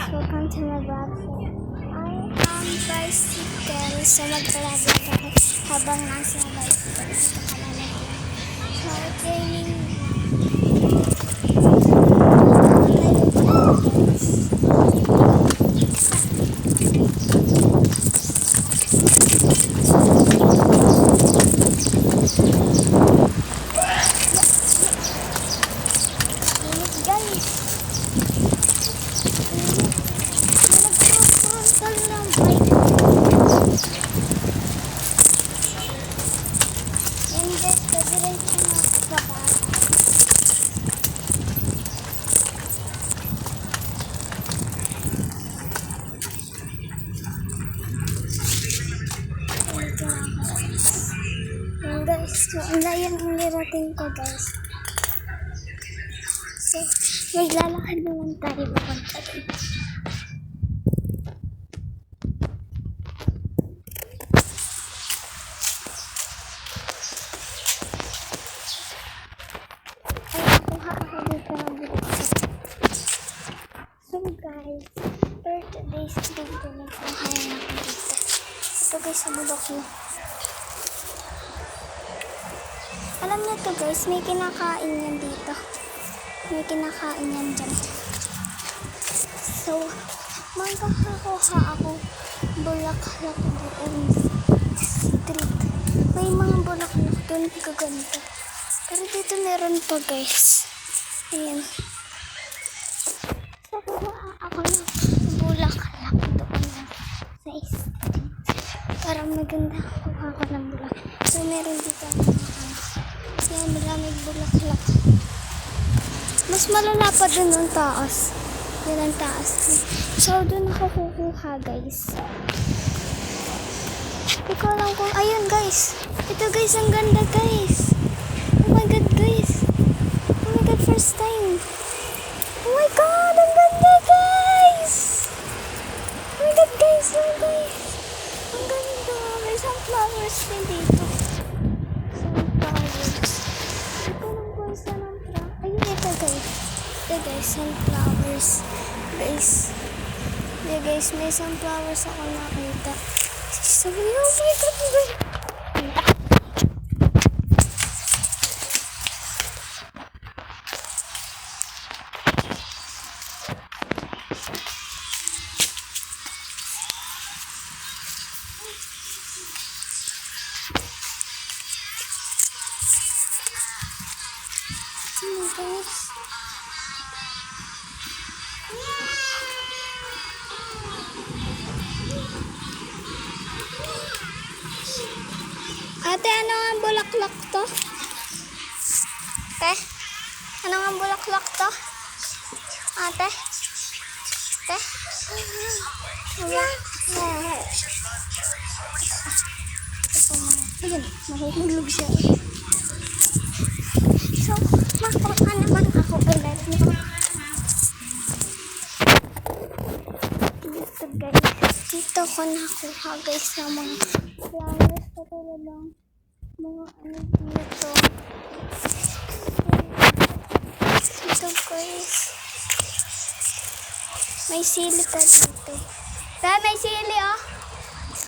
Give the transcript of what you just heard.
Welcome to my vlog. I am bicycle. So mag-vlog ako habang nasa bicycle. So training. So, ang layan ang nirating ko, guys. So, maglalakad naman tayo papunta doon. Ay, kuha ako dito ng bulak. So, guys, for today's video, nagkuha na ako dito. Ito, guys, sa bulak mo. Alam niyo to, guys, may kinakain yan dito. May kinakain yan dyan. So, magkakakuha ako bulaklak doon street. May mga bulaklak doon kaganito. Pero dito meron pa, guys. Ayan. So, kuha ako ng bulaklak doon sa street. Para maganda kuha ako ng bulaklak. So, meron dito yan, maraming bulaklak. Mas malala pa dun ang taas. Yan ang taas. So, dun ako kukuha, guys. Hindi ko alam kung... Ayun, guys. Ito, guys. Ang ganda, guys. Oh my God, guys. Oh my God, first time. Oh my God, ang ganda, guys. Oh my God, guys. Oh, guys. Ang ganda. May sunflowers din dito. Ito, guys, sunflowers. Guys. Yeah, guys, may sunflowers ako nakita. So, oh my God, guys. Ate, ano ang bulaklak to? Ate, ano ang bulaklak to? Ate? Ate? Ayan, mahulog siya. So, makuha naman ako ulit nito. Dito, guys. Dito ko nakuha, guys, sa mga flowers ko talagang mga ano dito. Dito, guys. May sili pa dito. May sili, oh.